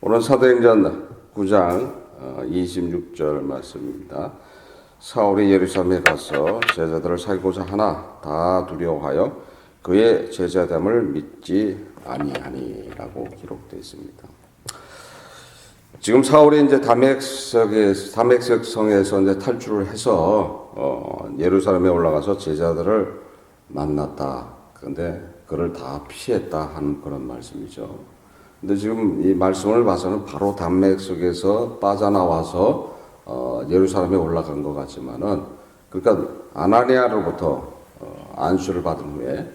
오늘 사도행전 9장 26절 말씀입니다. 사울이 예루살렘에 가서 제자들을 사귀고자 하나 다 두려워하여 그의 제자됨을 믿지 아니하니라고 기록되어 있습니다. 지금 사울이 이제 다메섹 성에서 이제 탈출을 해서 예루살렘에 올라가서 제자들을 만났다. 그런데 그를 다 피했다 하는 그런 말씀이죠. 근데 지금 이 말씀을 봐서는 바로 담메섹에서 빠져나와서 예루살렘에 올라간 것 같지만은, 그러니까 아나니아로부터 안수를 받은 후에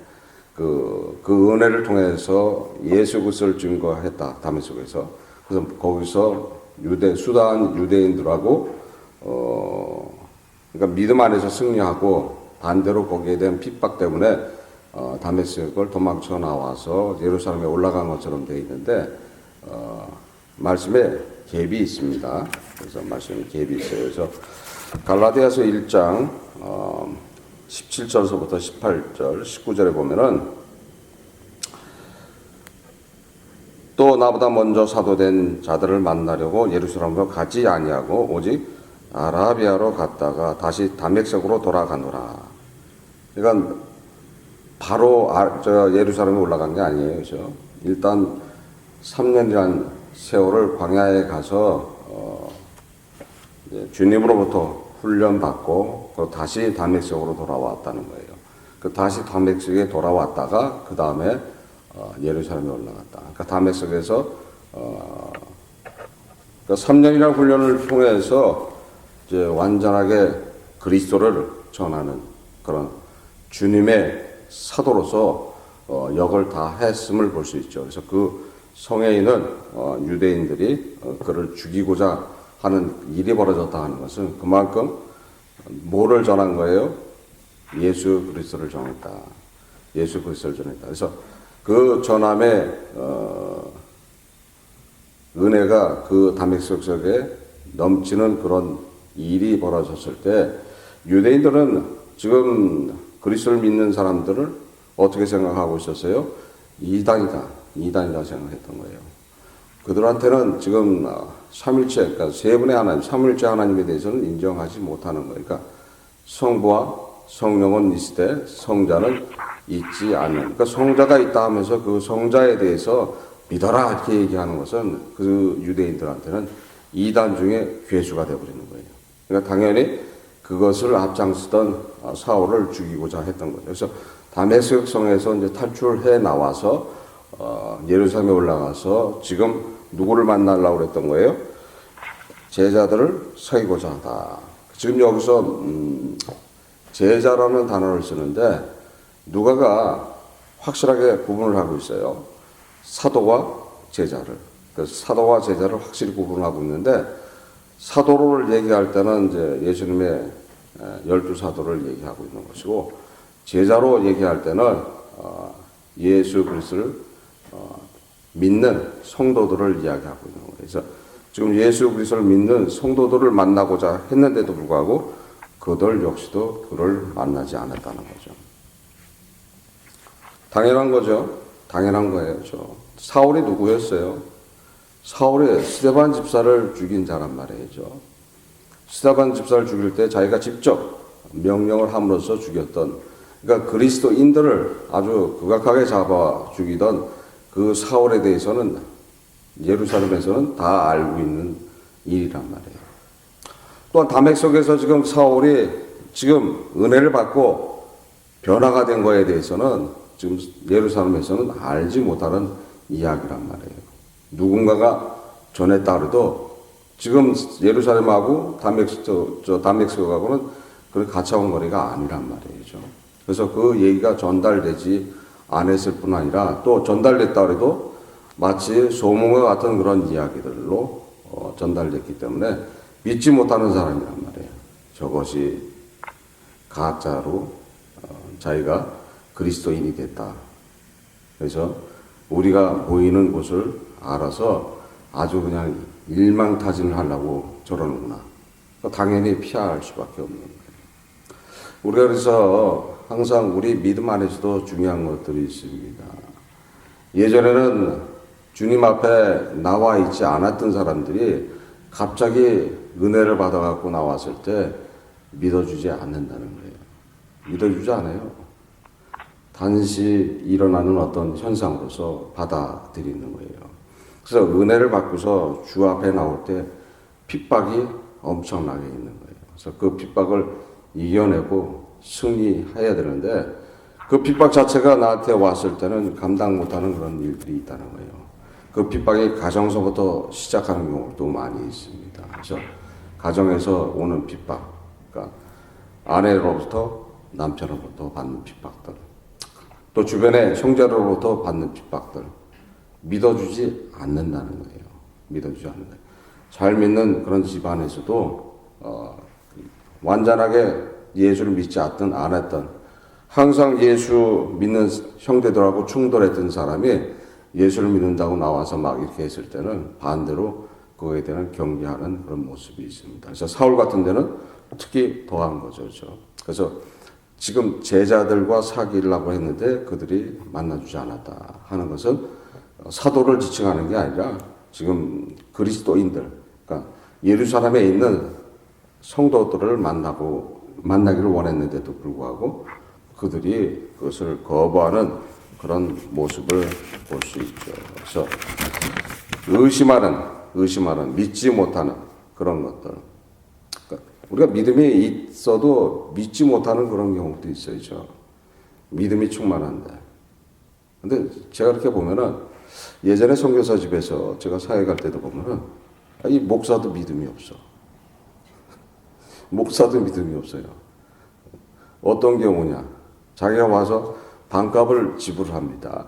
그 은혜를 통해서 예수 그리스도를 증거했다, 담메섹에서. 그래서 거기서 수다한 유대인들하고 그러니까 믿음 안에서 승리하고, 반대로 거기에 대한 핍박 때문에 다메섹을 도망쳐 나와서 예루살렘에 올라간 것처럼 되어 있는데, 말씀에 갭이 있습니다. 그래서 말씀에 갭이 있어요. 그래서 갈라디아서 1장 17절서부터 18절, 19절에 보면은, 또 나보다 먼저 사도된 자들을 만나려고 예루살렘으로 가지 아니하고 오직 아라비아로 갔다가 다시 다메섹으로 돌아가노라. 그러니까 바로 예루살렘에 올라간 게 아니에요. 그죠? 일단 3년이란 세월을 광야에 가서 주님으로부터 훈련받고 또 다시 다메섹으로 돌아왔다는 거예요. 그 다시 다메섹에 돌아왔다가 그 다음에 예루살렘에 올라갔다. 그러니까 다메섹에서 그러니까 3년이라는 훈련을 통해서 이제 완전하게 그리스도를 전하는 그런 주님의 사도로서 역을 다 했음을 볼 수 있죠. 그래서 그 성에 있는 유대인들이 그를 죽이고자 하는 일이 벌어졌다 하는 것은 그만큼 뭐를 전한 거예요? 예수 그리스도를 전했다. 예수 그리스도를 전했다. 그래서 그 전함의 은혜가 그 다메섹 속에 넘치는 그런 일이 벌어졌을 때, 유대인들은 지금 그리스도를 믿는 사람들을 어떻게 생각하고 있었어요? 이단이다 생각했던 거예요. 그들한테는 지금 삼일체, 그러니까 세 분의 하나님, 삼일체 하나님에 대해서는 인정하지 못하는 거예요. 그러니까 성부와 성령은 있으되 성자는 있지 않는. 그러니까 성자가 있다 하면서 그 성자에 대해서 믿어라 이렇게 얘기하는 것은 그 유대인들한테는 이단 중에 괴수가 되어버리는 거예요. 그러니까 당연히 그것을 앞장서던 사울을 죽이고자 했던 거죠. 그래서 다메섹 성에서 이제 탈출해 나와서 예루살렘에 올라가서 지금 누구를 만나려고 그랬던 거예요? 제자들을 사귀고자 하다. 지금 여기서 제자라는 단어를 쓰는데 누가가 확실하게 구분을 하고 있어요. 사도와 제자를. 그래서 사도와 제자를 확실히 구분하고 있는데, 사도를 얘기할 때는 이제 예수님의 12사도를 얘기하고 있는 것이고, 제자로 얘기할 때는 예수 그리스도를 믿는 성도들을 이야기하고 있는 거예요. 그래서 지금 예수 그리스도를 믿는 성도들을 만나고자 했는데도 불구하고 그들 역시도 그를 만나지 않았다는 거죠. 당연한 거죠. 당연한 거예요. 사울이 누구였어요? 사울이 스데반 집사를 죽인 자란 말이죠. 스데반 집사를 죽일 때 자기가 직접 명령을 함으로써 죽였던, 그러니까 그리스도인들을 아주 극악하게 잡아 죽이던 그 사울에 대해서는 예루살렘에서는 다 알고 있는 일이란 말이에요. 또한 다메섹에서 지금 사울이 지금 은혜를 받고 변화가 된 거에 대해서는 지금 예루살렘에서는 알지 못하는 이야기란 말이에요. 누군가가 전했다 그래도 지금 예루살렘하고 다메섹하고는 그렇게 가까운 거리가 아니란 말이죠. 그래서 그 얘기가 전달되지 않았을 뿐 아니라 또 전달됐다 그래도 마치 소문과 같은 그런 이야기들로 전달됐기 때문에 믿지 못하는 사람이란 말이에요. 저것이 가짜로 자기가 그리스도인이 됐다. 그래서 우리가 보이는 곳을 알아서 아주 그냥 일망타진을 하려고 저러는구나. 당연히 피할 수밖에 없는 거예요. 우리가 그래서 항상 우리 믿음 안에서도 중요한 것들이 있습니다. 예전에는 주님 앞에 나와 있지 않았던 사람들이 갑자기 은혜를 받아갖고 나왔을 때 믿어주지 않는다는 거예요. 믿어주지 않아요. 단시 일어나는 어떤 현상으로서 받아들이는 거예요. 그래서 은혜를 받고서 주 앞에 나올 때 핍박이 엄청나게 있는 거예요. 그래서 그 핍박을 이겨내고 승리해야 되는데 그 핍박 자체가 나한테 왔을 때는 감당 못하는 그런 일들이 있다는 거예요. 그 핍박이 가정서부터 시작하는 경우도 많이 있습니다. 그래서 가정에서 오는 핍박, 그러니까 아내로부터 남편으로부터 받는 핍박들, 또 주변의 형제로부터 받는 핍박들, 믿어주지 않는다는 거예요. 믿어주지 않는 거예요. 잘 믿는 그런 집안에서도 완전하게 예수를 믿지 않았던 항상 예수 믿는 형제들하고 충돌했던 사람이 예수를 믿는다고 나와서 막 이렇게 했을 때는 반대로 그거에 대한 경계하는 그런 모습이 있습니다. 그래서 사울 같은 데는 특히 더한 거죠. 그렇죠? 그래서 지금 제자들과 사귀려고 했는데 그들이 만나주지 않았다 하는 것은 사도를 지칭하는 게 아니라 지금 그리스도인들, 그러니까 예루살렘에 있는 성도들을 만나기를 원했는데도 불구하고 그들이 그것을 거부하는 그런 모습을 볼 수 있죠. 그래서 의심하는, 믿지 못하는 그런 것들. 그러니까 우리가 믿음이 있어도 믿지 못하는 그런 경우도 있어요. 믿음이 충만한데. 근데 제가 이렇게 보면은 예전에 선교사 집에서 제가 사회 갈 때도 보면은 이 목사도 믿음이 없어. 목사도 믿음이 없어요. 어떤 경우냐? 자기가 와서 반값을 지불합니다.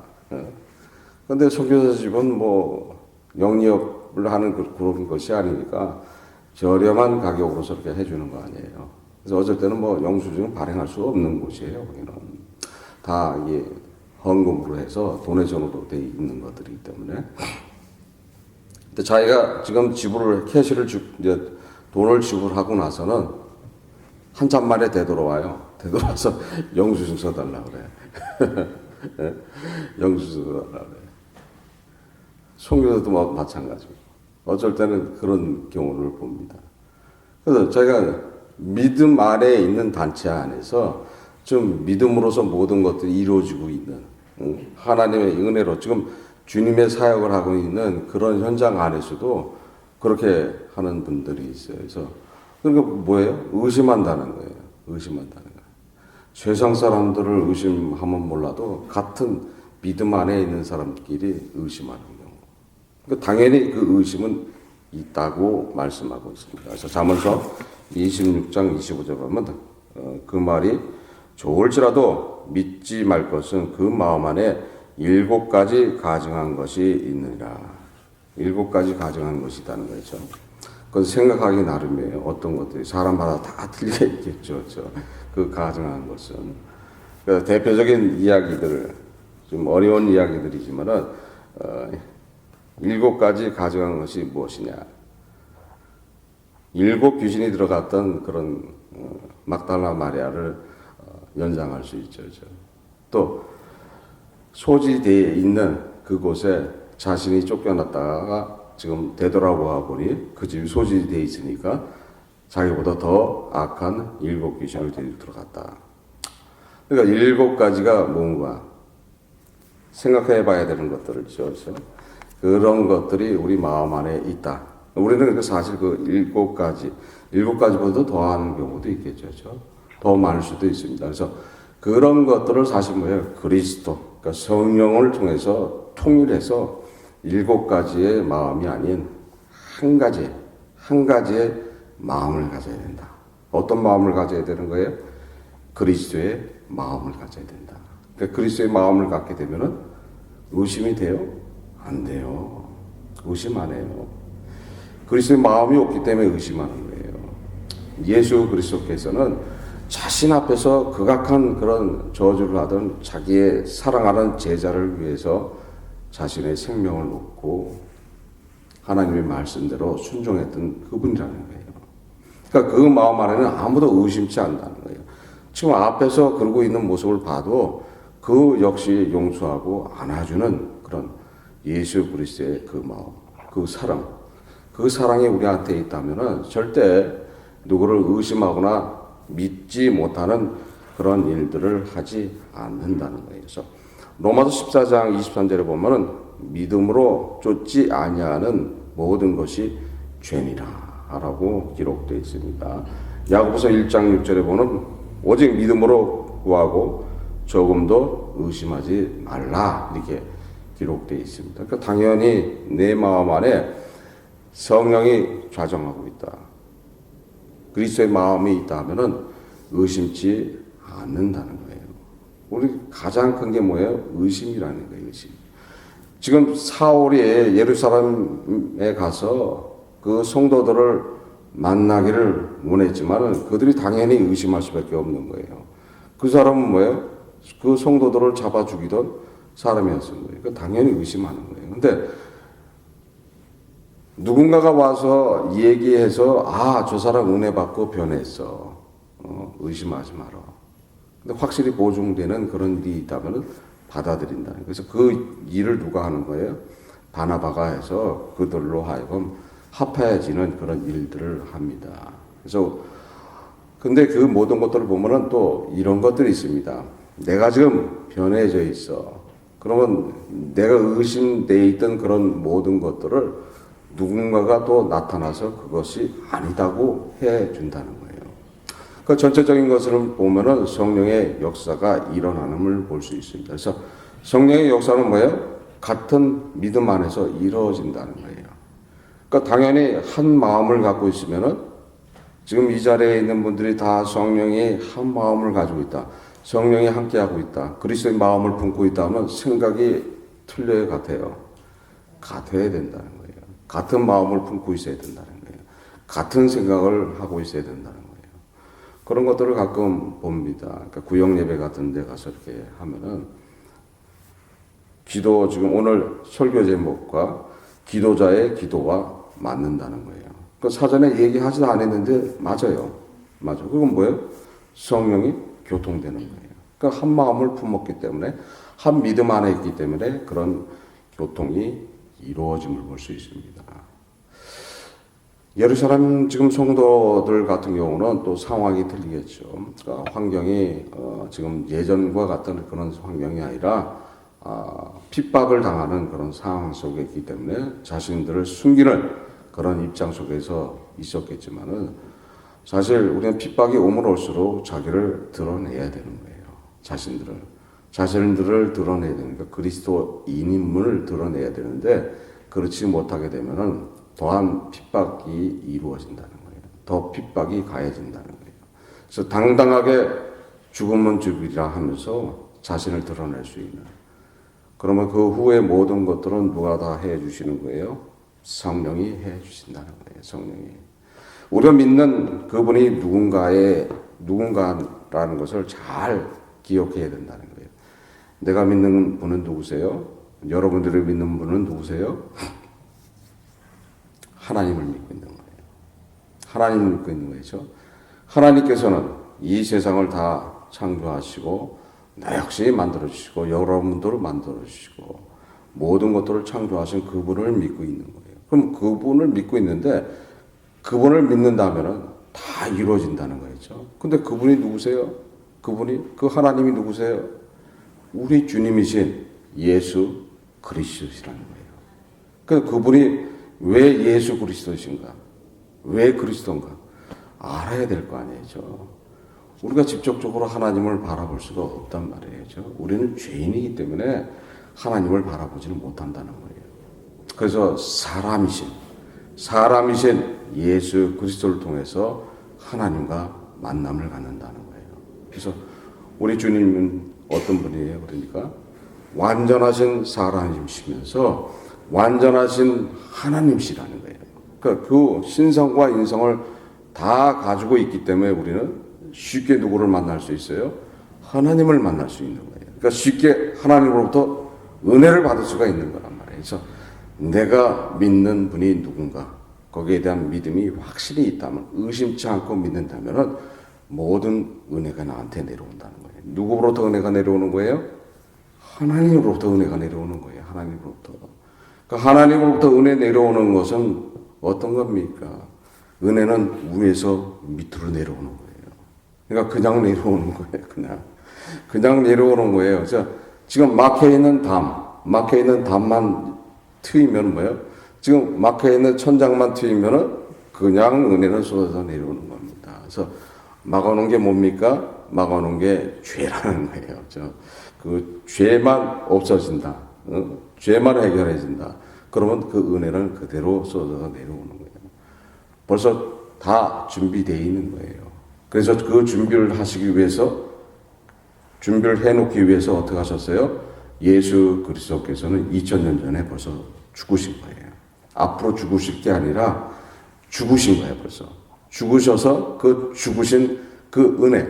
그런데 선교사 집은 뭐 영리업을 하는 그런 것이 아니니까 저렴한 가격으로 저렇게 해주는 거 아니에요. 그래서 어쩔 때는 뭐 영수증 발행할 수 없는 곳이에요. 거기는 다 이게 헌금으로 해서 돈회전으로 돼 있는 것들이기 때문에. 근데 자기가 지금 캐시를 이제 돈을 지불하고 나서는 한참 만에 되돌아와요. 되돌아와서 영수증 써달라고 그래. 영수증 써달라고 그래. 송교사도 마찬가지고. 어쩔 때는 그런 경우를 봅니다. 그래서 저희가 믿음 아래에 있는 단체 안에서 좀 믿음으로서 모든 것들이 이루어지고 있는 하나님의 은혜로 지금 주님의 사역을 하고 있는 그런 현장 안에서도 그렇게 하는 분들이 있어요. 그래서 그러니까 뭐예요? 의심한다는 거예요. 의심한다는 거예요. 세상 사람들을 의심하면 몰라도 같은 믿음 안에 있는 사람끼리 의심하는 경우. 그러니까 당연히 그 의심은 있다고 말씀하고 있습니다. 그래서 잠언서 26장 25절 보면 그 말이 좋을지라도 믿지 말 것은 그 마음 안에 7가지 가증한 것이 있느니라. 7가지 가증한 것이 있다는 거죠. 그건 생각하기 나름이에요. 어떤 것들이 사람마다 다 틀려 있겠죠. 그 가증한 것은. 그래서 대표적인 이야기들, 좀 어려운 이야기들이지만은 7가지 가증한 것이 무엇이냐. 7 귀신이 들어갔던 그런 막달라 마리아를 연상할 수 있죠. 또 소지되어 있는 그곳에 자신이 쫓겨났다가 지금 되돌아와 보니 그 집이 소지되어 있으니까 자기보다 더 악한 7 귀신을 데리고 들어갔다. 그러니까 7가지가 뭔가 생각해 봐야 되는 것들이죠. 그런 것들이 우리 마음 안에 있다. 우리는 사실 그 7가지보다 더하는 경우도 있겠죠. 더 많을 수도 있습니다. 그래서 그런 것들을 사실 뭐예요? 그리스도, 그러니까 성령을 통해서 통일해서 7가지의 마음이 아닌 한 가지의 마음을 가져야 된다. 어떤 마음을 가져야 되는 거예요? 그리스도의 마음을 가져야 된다. 그러니까 그리스도의 마음을 갖게 되면은 의심이 돼요? 안 돼요. 의심 안 해요. 그리스도의 마음이 없기 때문에 의심하는 거예요. 예수 그리스도께서는 자신 앞에서 극악한 그런 저주를 하던 자기의 사랑하는 제자를 위해서 자신의 생명을 놓고 하나님의 말씀대로 순종했던 그분이라는 거예요. 그러니까 그 마음 안에는 아무도 의심치 않는다는 거예요. 지금 앞에서 그러고 있는 모습을 봐도 그 역시 용서하고 안아주는 그런 예수 그리스도의 그 마음, 그 사랑이 우리한테 있다면은 절대 누구를 의심하거나 믿지 못하는 그런 일들을 하지 않는다는 거예요. 그래서 로마서 14장 23절에 보면은 믿음으로 쫓지 아니하는 모든 것이 죄니라라고 기록되어 있습니다. 야고보서 1장 6절에 보면 오직 믿음으로 구하고 조금도 의심하지 말라 이렇게 기록되어 있습니다. 그러니까 당연히 내 마음 안에 성령이 좌정하고 있다. 그리스도의 마음이 있다 하면은 의심치 않는다는 거예요. 우리 가장 큰 게 뭐예요? 의심이라는 거예요. 의심. 지금 사울이 예루살렘에 가서 그 성도들을 만나기를 원했지만 그들이 당연히 의심할 수밖에 없는 거예요. 그 사람은 뭐예요? 그 성도들을 잡아 죽이던 사람이었던 거예요. 그러니까 당연히 의심하는 거예요. 근데 누군가가 와서 얘기해서 저 사람 은혜 받고 변했어. 의심하지 마라. 근데 확실히 보증되는 그런 일이 있다면 받아들인다. 그래서 그 일을 누가 하는 거예요? 바나바가 해서 그들로 하여금 합해지는 그런 일들을 합니다. 그래서 근데 그 모든 것들을 보면은 또 이런 것들이 있습니다. 내가 지금 변해져 있어. 그러면 내가 의심돼 있던 그런 모든 것들을 누군가가 또 나타나서 그것이 아니다고 해 준다는 거예요. 그 전체적인 것을 보면은 성령의 역사가 일어나는을 볼 수 있습니다. 그래서 성령의 역사는 뭐예요? 같은 믿음 안에서 이루어진다는 거예요. 그러니까 당연히 한 마음을 갖고 있으면은 지금 이 자리에 있는 분들이 다 성령이 한 마음을 가지고 있다. 성령이 함께하고 있다. 그리스도의 마음을 품고 있다 하면 생각이 틀려야 같아요. 같아야 된다는 거예요. 같은 마음을 품고 있어야 된다는 거예요. 같은 생각을 하고 있어야 된다는 거예요. 그런 것들을 가끔 봅니다. 그러니까 구역 예배 같은 데 가서 이렇게 하면은 지금 오늘 설교 제목과 기도자의 기도와 맞는다는 거예요. 그 사전에 얘기하지도 않았는데 맞아요. 맞아. 그건 뭐예요? 성령이 교통되는 거예요. 그러니까 한 마음을 품었기 때문에 한 믿음 안에 있기 때문에 그런 교통이 이루어짐을 볼 수 있습니다. 예루살렘 지금 성도들 같은 경우는 또 상황이 틀리겠죠. 그러니까 환경이 지금 예전과 같은 그런 환경이 아니라 핍박을 당하는 그런 상황 속에 있기 때문에 자신들을 숨기는 그런 입장 속에서 있었겠지만은 사실 우리는 핍박이 오면 올수록 자기를 드러내야 되는 거예요. 자신들을 드러내야 되는 거예요. 그리스도인임을 드러내야 되는데 그렇지 못하게 되면은 또한 핍박이 이루어진다는 거예요. 더 핍박이 가해진다는 거예요. 그래서 당당하게 죽으면 죽이라 하면서 자신을 드러낼 수 있는. 그러면 그 후에 모든 것들은 누가 다 해주시는 거예요? 성령이 해주신다는 거예요. 성령이. 우리가 믿는 그분이 누군가라는 것을 잘 기억해야 된다는 거예요. 내가 믿는 분은 누구세요? 여러분들이 믿는 분은 누구세요? 하나님을 믿고 있는 거예요. 하나님을 믿고 있는 거죠. 하나님께서는 이 세상을 다 창조하시고 나 역시 만들어주시고 여러분들을 만들어주시고 모든 것들을 창조하신 그분을 믿고 있는 거예요. 그럼 그분을 믿고 있는데 그분을 믿는다면 다 이루어진다는 거죠. 근데 그분이 누구세요? 그 하나님이 누구세요? 우리 주님이신 예수 그리스도시라는 거예요. 그래서 그분이 왜 예수 그리스도신가? 왜 그리스도인가? 알아야 될 거 아니죠. 우리가 직접적으로 하나님을 바라볼 수가 없단 말이죠. 우리는 죄인이기 때문에 하나님을 바라보지는 못한다는 거예요. 그래서 사람이신 예수 그리스도를 통해서 하나님과 만남을 갖는다는 거예요. 그래서 우리 주님은 어떤 분이에요? 그러니까 완전하신 사람이시면서 완전하신 하나님이시라는 거예요. 그러니까 그 신성과 인성을 다 가지고 있기 때문에 우리는 쉽게 누구를 만날 수 있어요? 하나님을 만날 수 있는 거예요. 그러니까 쉽게 하나님으로부터 은혜를 받을 수가 있는 거란 말이에요. 그래서 내가 믿는 분이 누군가 거기에 대한 믿음이 확실히 있다면 의심치 않고 믿는다면 모든 은혜가 나한테 내려온다는 거예요. 누구로부터 은혜가 내려오는 거예요? 하나님으로부터 은혜가 내려오는 거예요. 하나님으로부터. 그러니까 하나님으로부터 은혜 내려오는 것은 어떤 겁니까? 은혜는 위에서 밑으로 내려오는 거예요. 그러니까 그냥 내려오는 거예요. 그냥 내려오는 거예요. 지금 막혀 있는 담만 트이면 뭐예요? 지금 막혀 있는 천장만 트이면은 그냥 은혜는 쏟아져 내려오는 겁니다. 그래서 막아놓은 게 뭡니까? 막아놓은 게 죄라는 거예요. 그 죄만 없어진다. 죄만 해결해진다. 그러면 그 은혜는 그대로 쏟아져 내려오는 거예요. 벌써 다 준비되어 있는 거예요. 그래서 그 준비를 하시기 위해서, 준비를 해놓기 위해서 어떻게 하셨어요? 예수 그리스도께서는 2000년 전에 벌써 죽으신 거예요. 앞으로 죽으실 게 아니라 죽으신 거예요, 벌써. 죽으셔서 그 죽으신 그 은혜,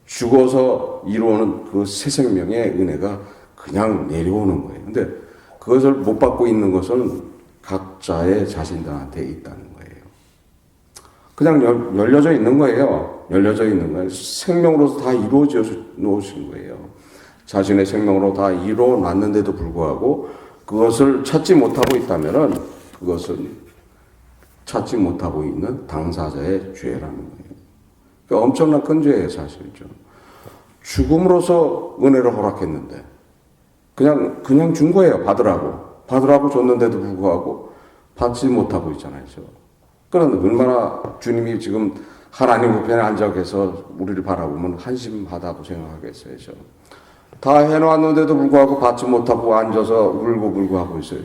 죽어서 이루어오는 그 새 생명의 은혜가 그냥 내려오는 거예요. 근데 그것을 못 받고 있는 것은 각자의 자신들한테 있다는 거예요. 그냥 열려져 있는 거예요. 열려져 있는 거예요. 생명으로서 다 이루어져 놓으신 거예요. 자신의 생명으로 다 이루어 놨는데도 불구하고 그것을 찾지 못하고 있다면은 그것은 찾지 못하고 있는 당사자의 죄라는 거예요. 그러니까 엄청난 큰 죄예요, 사실죠. 죽음으로써 은혜를 허락했는데 그냥 준 거예요. 받으라고 줬는데도 불구하고 받지 못하고 있잖아요. 그럼 얼마나 주님이 지금 하나님 우편에 앉아 계셔서 우리를 바라보면 한심하다고 생각하겠어요. 다 해놓았는데도 불구하고 받지 못하고 앉아서 울고 하고 있어요.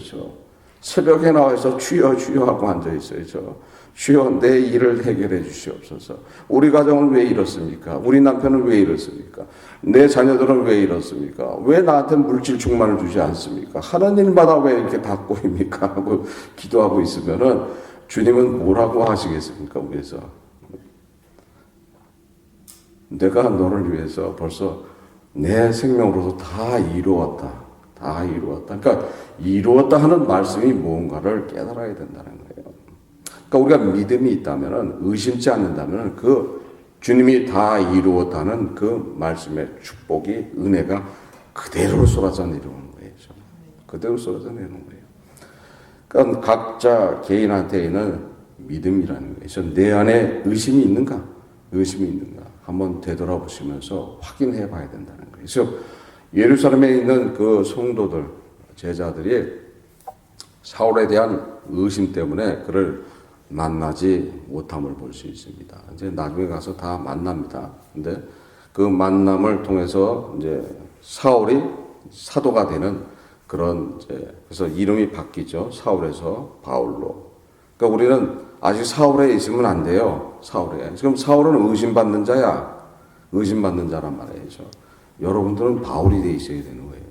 새벽에 나와서 주여 하고 앉아 있어요. 주여 내 일을 해결해 주시옵소서. 우리 가정은 왜 이렇습니까? 우리 남편은 왜 이렇습니까? 내 자녀들은 왜 이렇습니까? 왜 나한테 물질 충만을 주지 않습니까? 하는 일마다 왜 이렇게 다 꼬입니까? 하고 기도하고 있으면은 주님은 뭐라고 하시겠습니까? 위에서 내가 너를 위해서 벌써 내 생명으로서 다 이루었다. 그러니까 이루었다 하는 말씀이 무언가를 깨달아야 된다는 거예요. 그러니까 우리가 믿음이 있다면, 의심치 않는다면 그 주님이 다 이루었다는 그 말씀의 축복이, 은혜가 그대로 쏟아져 내려오는 거예요. 그대로 쏟아져 내려오는 거예요. 그러니까 각자 개인한테 있는 믿음이라는 거예요. 내 안에 의심이 있는가? 한번 되돌아보시면서 확인해 봐야 된다는 거예요. 그래서 예루살렘에 있는 그 성도들, 제자들이 사울에 대한 의심 때문에 그를 만나지 못함을 볼 수 있습니다. 이제 나중에 가서 다 만납니다. 근데 그 만남을 통해서 이제 사울이 사도가 되는 그런 그래서 이름이 바뀌죠. 사울에서 바울로. 그러니까 우리는 아직 사울에 있으면 안 돼요. 사울에. 지금 사울은 의심받는 자야. 의심받는 자란 말이죠. 여러분들은 바울이 돼 있어야 되는 거예요.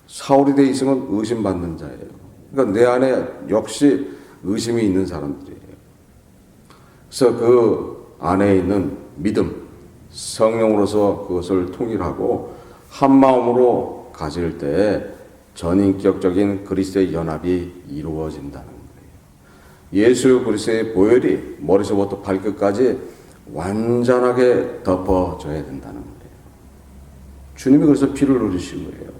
사울이 돼 있으면 의심받는 자예요. 그러니까 내 안에 역시 의심이 있는 사람들이에요. 그래서 그 안에 있는 믿음, 성령으로서 그것을 통일하고 한 마음으로 가질 때 전인격적인 그리스도의 연합이 이루어진다는 거예요. 예수 그리스도의 보혈이 머리서부터 발끝까지 완전하게 덮어져야 된다는 거예요. 주님이 그래서 피를 흘리신 거예요.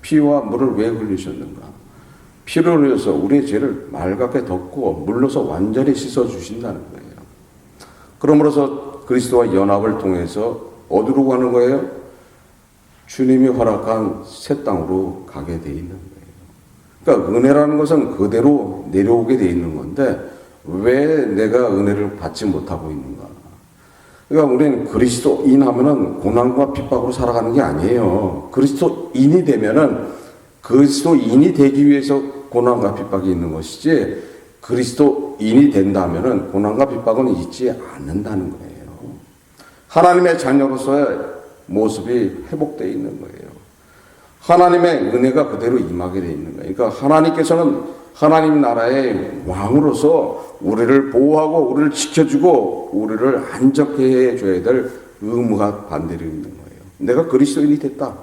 피와 물을 왜 흘리셨는가? 피를 흘려서 우리의 죄를 맑게 덮고 물로서 완전히 씻어주신다는 거예요. 그러므로서 그리스도와 연합을 통해서 어디로 가는 거예요? 주님이 허락한 새 땅으로 가게 돼 있는 거예요. 그러니까 은혜라는 것은 그대로 내려오게 돼 있는 건데 왜 내가 은혜를 받지 못하고 있는가? 그러니까 우리는 그리스도인 하면은 고난과 핍박으로 살아가는 게 아니에요. 그리스도인이 되면은 그리스도인이 되기 위해서 고난과 핍박이 있는 것이지 그리스도인이 된다면은 고난과 핍박은 있지 않는다는 거예요. 하나님의 자녀로서의 모습이 회복되어 있는 거예요. 하나님의 은혜가 그대로 임하게 되어 있는 거예요. 그러니까 하나님께서는 하나님 나라의 왕으로서 우리를 보호하고 우리를 지켜주고 우리를 안전케 해줘야 될 의무가 반대로 있는 거예요. 내가 그리스도인이 됐다.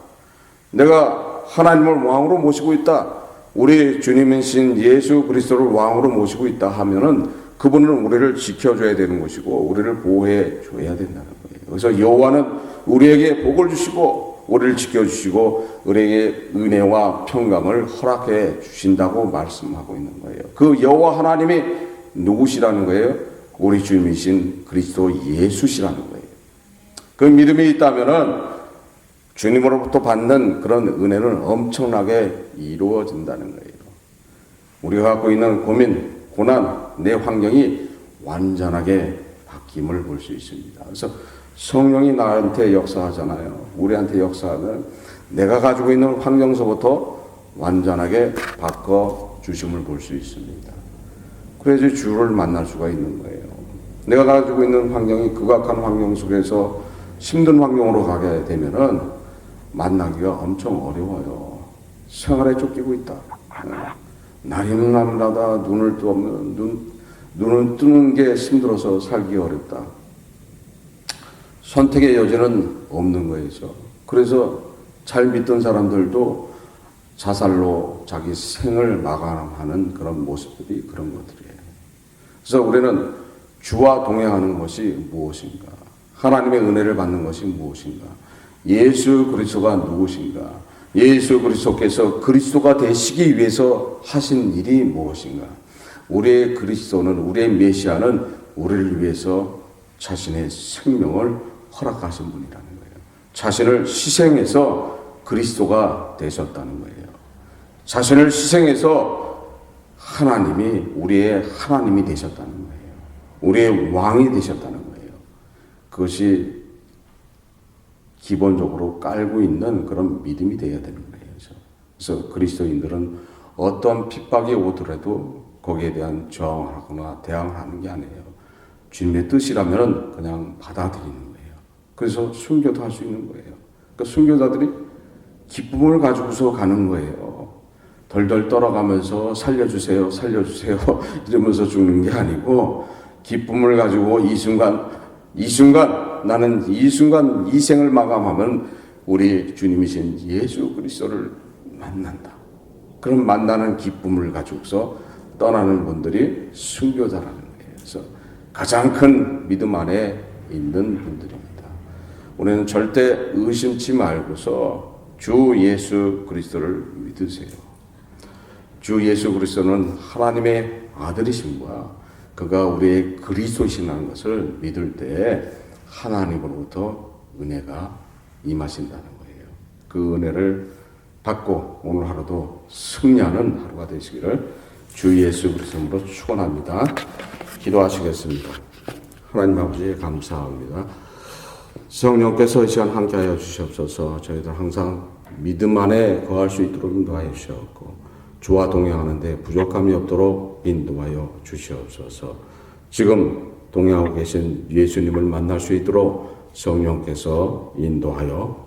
내가 하나님을 왕으로 모시고 있다. 우리 주님이신 예수 그리스도를 왕으로 모시고 있다 하면은 그분은 우리를 지켜줘야 되는 것이고 우리를 보호해 줘야 된다는 거예요. 그래서 여호와는 우리에게 복을 주시고 우리를 지켜주시고 우리에게 은혜와 평강을 허락해 주신다고 말씀하고 있는 거예요. 그 여호와 하나님이 누구시라는 거예요? 우리 주님이신 그리스도 예수시라는 거예요. 그 믿음이 있다면은 주님으로부터 받는 그런 은혜는 엄청나게 이루어진다는 거예요. 우리가 갖고 있는 고민, 고난, 내 환경이 완전하게 바뀜을 볼 수 있습니다. 그래서 성령이 나한테 역사하잖아요. 우리한테 역사하면 내가 가지고 있는 환경서부터 완전하게 바꿔주심을 볼 수 있습니다. 그래서 주를 만날 수가 있는 거예요. 내가 가지고 있는 환경이 극악한 환경 속에서 힘든 환경으로 가게 되면은 만나기가 엄청 어려워요. 생활에 쫓기고 있다. 날이면날마다 눈을 뜨는 게 힘들어서 살기 어렵다. 선택의 여지는 없는 거예요. 그래서 잘 믿던 사람들도 자살로 자기 생을 마감하는 그런 모습들이 그런 것들이에요. 그래서 우리는 주와 동행하는 것이 무엇인가? 하나님의 은혜를 받는 것이 무엇인가? 예수 그리스도가 누구신가? 예수 그리스도께서 그리스도가 되시기 위해서 하신 일이 무엇인가? 우리의 그리스도는, 우리의 메시아는 우리를 위해서 자신의 생명을 허락하신 분이라는 거예요. 자신을 희생해서 그리스도가 되셨다는 거예요. 자신을 희생해서 하나님이 우리의 하나님이 되셨다는 거예요. 우리의 왕이 되셨다는 거예요. 그것이 기본적으로 깔고 있는 그런 믿음이 되어야 되는 거예요. 그래서 그리스도인들은 어떤 핍박이 오더라도 거기에 대한 저항하거나 대항하는 게 아니에요. 주님의 뜻이라면 그냥 받아들이는 거예요. 그래서 순교도 할 수 있는 거예요. 그러니까 순교자들이 기쁨을 가지고서 가는 거예요. 덜덜 떨어가면서 살려주세요, 살려주세요 이러면서 죽는 게 아니고 기쁨을 가지고 이 순간 나는 이 순간 이 생을 마감하면 우리 주님이신 예수 그리스도를 만난다. 그런 만나는 기쁨을 가지고서 떠나는 분들이 순교자라는 거예요. 그래서 가장 큰 믿음 안에 있는 분들입니다. 우리는 절대 의심치 말고서 주 예수 그리스도를 믿으세요. 주 예수 그리스도는 하나님의 아들이심과 그가 우리의 그리스도이시라는 것을 믿을 때 하나님으로부터 은혜가 임하신다는 거예요. 그 은혜를 받고 오늘 하루도 승리하는 하루가 되시기를 주 예수 그리스도로 축원합니다. 기도하시겠습니다. 하나님 아버지 감사합니다. 성령께서 이 시간 함께하여 주시옵소서. 저희들 항상 믿음 안에 거할 수 있도록 인도하여 주시옵고 주와 동행하는데 부족함이 없도록 인도하여 주시옵소서. 지금 동행하고 계신 예수님을 만날 수 있도록 성령께서 인도하여